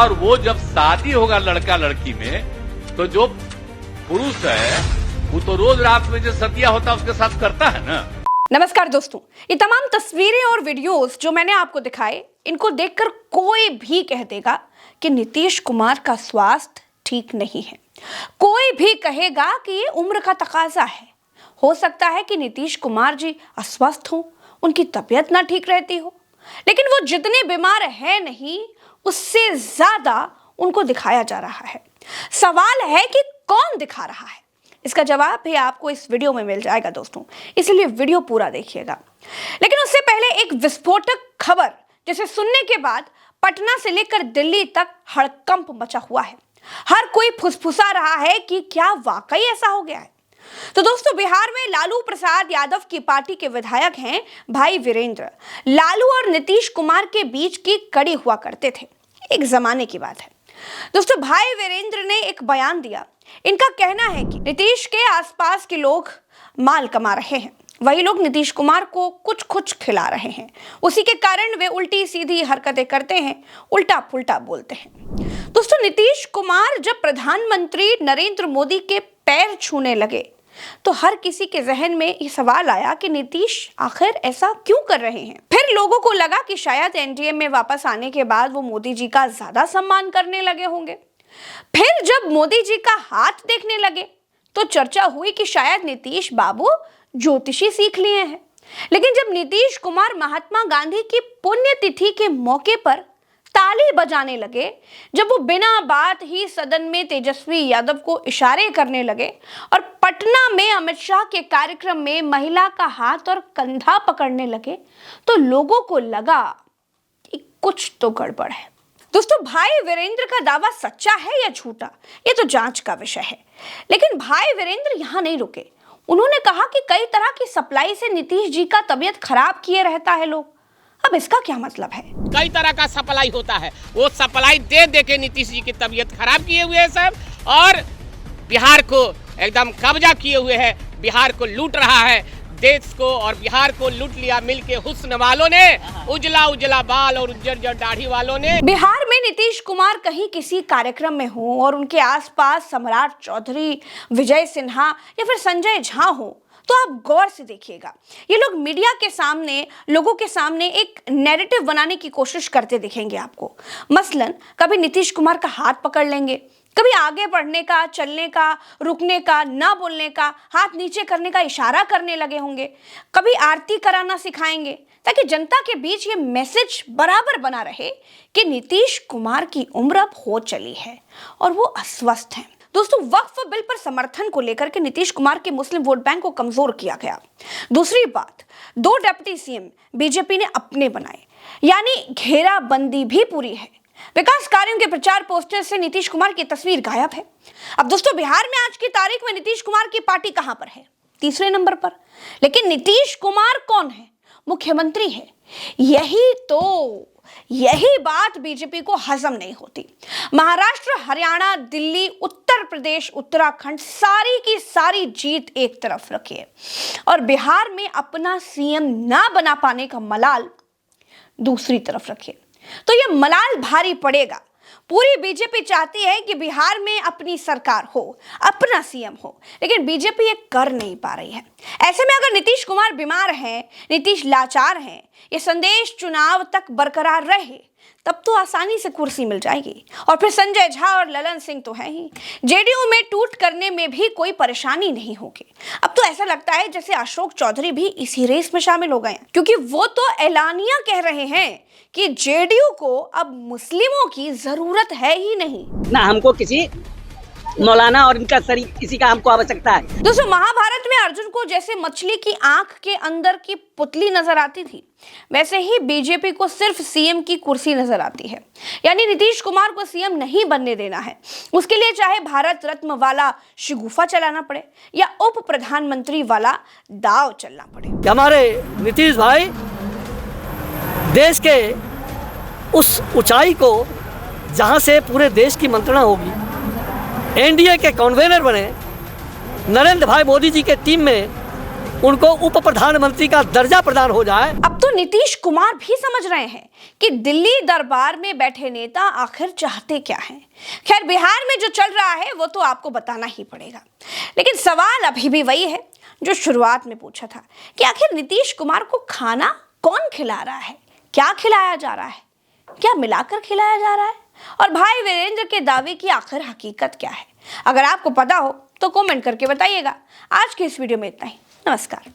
और वो जब शादी होगा लड़का लड़की में तो जो पुरुष है वो तो रोज रात में जो सतिया होता है उसके साथ करता है ना। नमस्कार दोस्तों, ये तमाम तस्वीरें और वीडियोस जो मैंने आपको दिखाए, इनको देखकर कोई भी कह देगा कि नीतीश कुमार का स्वास्थ्य ठीक नहीं है। कोई भी कहेगा कि ये उम्र का तकाजा है। हो सकता है कि नीतीश कुमार जी अस्वस्थ हों, उनकी तबीयत ना ठीक रहती हो, लेकिन वो जितने बीमार है नहीं, उससे ज्यादा उनको दिखाया जा रहा है। सवाल है कि कौन दिखा रहा है? इसका जवाब भी आपको इस वीडियो में मिल जाएगा दोस्तों, इसलिए वीडियो पूरा देखिएगा। लेकिन उससे पहले एक विस्फोटक खबर जिसे सुनने के बाद पटना से लेकर दिल्ली तक हड़कंप मचा हुआ है। हर कोई फुसफुसा रहा है कि क्या वाकई ऐसा हो गया है। तो दोस्तों, बिहार में लालू प्रसाद यादव की पार्टी के विधायक हैं भाई वीरेंद्र। लालू और नीतीश कुमार के बीच की कड़ी हुआ करते थे, एक जमाने की बात है दोस्तों। भाई वीरेंद्र ने एक बयान दिया। इनका कहना है कि नीतीश के आसपास के लोग माल कमा रहे हैं, वही लोग नीतीश कुमार को कुछ खिला रहे हैं। उसी के कारण वे उल्टी सीधी हरकतें करते हैं, उल्टा पुल्टा बोलते हैं। दोस्तों, नीतीश कुमार जब प्रधानमंत्री नरेंद्र मोदी के पैर छूने लगे तो हर किसी के जहन में ये सवाल आया कि नीतीश आखिर ऐसा क्यों कर रहे हैं। फिर लोगों को लगा कि शायद एनडीए में वापस आने के बाद वो मोदी जी का ज्यादा सम्मान करने लगे होंगे। फिर जब मोदी जी का हाथ देखने लगे तो चर्चा हुई कि शायद नीतीश बाबू ज्योतिषी सीख लिए हैं। लेकिन जब नीतीश कुमार महात्मा गांधी की पुण्यतिथि के मौके पर ताली बजाने लगे, जब वो बिना बात ही सदन में तेजस्वी यादव को इशारे करने लगे और पटना में अमित शाह के कार्यक्रम में महिला का हाथ और कंधा पकड़ने लगे, तो लोगों को लगा कि कुछ तो गड़बड़ है। दोस्तों, भाई वीरेंद्र का दावा सच्चा है या झूठा, ये तो जांच का विषय है। लेकिन भाई वीरेंद्र यहाँ नहीं रुके। उन्होंने कहा कि कई तरह की सप्लाई से नीतीश जी का तबीयत खराब किए रहता है लोग। अब इसका क्या मतलब है? कई तरह का सप्लाई होता है, वो सप्लाई दे दे के नीतीश जी की तबीयत खराब किए हुए हैं सब, और बिहार को एकदम कब्जा किए हुए है, बिहार को लूट रहा है, देश को और बिहार को लूट लिया मिलके हुस्न वालों ने, उजला उजला बाल और उज्जर दाढ़ी वालों ने। बिहार में नीतीश कुमार कहीं किसी कार्यक्रम में हो और उनके आसपास सम्राट चौधरी, विजय सिन्हा या फिर संजय झा हो, तो आप गौर से देखिएगा, ये लोग मीडिया के सामने, लोगों के सामने एक नैरेटिव बनाने की कोशिश करते दिखेंगे आपको। मसलन कभी नीतीश कुमार का हाथ पकड़ लेंगे, कभी आगे बढ़ने का, चलने का, रुकने का, ना बोलने का, हाथ नीचे करने का इशारा करने लगे होंगे, कभी आरती कराना सिखाएंगे, ताकि जनता के बीच ये मैसेज बराबर बना रहे कि नीतीश कुमार की उम्र अब हो चली है और वो अस्वस्थ हैं। दोस्तों, वक्फ बिल पर समर्थन को लेकर के नीतीश कुमार के मुस्लिम वोट बैंक को कमजोर किया गया। दूसरी बात, 2 डिप्टी सीएम बीजेपी ने अपने बनाए, यानी घेराबंदी भी पूरी है। विकास कार्यों के प्रचार पोस्टर से नीतीश कुमार की तस्वीर गायब है। अब दोस्तों, बिहार में आज की तारीख में नीतीश कुमार की पार्टी कहां पर है? तीसरे नंबर पर। लेकिन नीतीश कुमार कौन है? मुख्यमंत्री है। यही बात बीजेपी को हजम नहीं होती। महाराष्ट्र, हरियाणा, दिल्ली, उत्तर प्रदेश, उत्तराखंड, सारी की सारी जीत एक तरफ रखिए और बिहार में अपना सीएम ना बना पाने का मलाल दूसरी तरफ रखिए, तो ये मलाल भारी पड़ेगा। पूरी बीजेपी चाहती है कि बिहार में अपनी सरकार हो, अपना सीएम हो, लेकिन बीजेपी ये कर नहीं पा रही है। ऐसे में अगर नीतीश कुमार बीमार हैं, नीतीश लाचार हैं, ये संदेश चुनाव तक बरकरार रहे, तब तो आसानी से कुर्सी मिल जाएगी। और फिर संजय झा और ललन सिंह तो है ही, जेडीयू में टूट करने में भी कोई परेशानी नहीं होगी। अब तो ऐसा लगता है जैसे अशोक चौधरी भी इसी रेस में शामिल हो गए हैं, क्योंकि वो तो ऐलानिया कह रहे हैं कि जेडीयू को अब मुस्लिमों की जरूरत है ही नहीं। ना हमको किसी मौलाना और इनका शरीफ किसी का हमको आवश्यकता है। दोस्तों, महाभारत में अर्जुन को जैसे मछली की आंख के अंदर की पुतली नजर आती थी, वैसे ही बीजेपी को सिर्फ सीएम की कुर्सी नजर आती है। यानी नीतीश कुमार को सीएम नहीं बनने देना है। उसके लिए चाहे भारत रत्न वाला शिगुफा चलाना पड़े या उप प्रधानमंत्री वाला दाव चलना पड़े। हमारे नीतीश भाई देश के उस ऊंचाई को जहां से पूरे देश की मंत्रणा होगी, एनडीए के कन्वीनर बने, नरेंद्र भाई मोदी जी के टीम में उनको उप प्रधानमंत्री का दर्जा प्रदान हो जाए। अब तो तो नीतीश कुमार भी समझ रहे हैं कि दिल्ली दरबार में बैठे नेता आखिर चाहते क्या हैं। खैर, बिहार में जो चल रहा है वो तो आपको बताना ही पड़ेगा, लेकिन सवाल अभी भी वही है जो शुरुआत में पूछा था कि आखिर नीतीश कुमार को खाना कौन खिला रहा है, क्या खिलाया जा रहा है, क्या मिलाकर खिलाया जा रहा है, और भाई वीरेंद्र के दावे की आखिर हकीकत क्या है। अगर आपको पता हो तो कमेंट करके बताइएगा। आज की इस वीडियो में इतना ही। नमस्कार।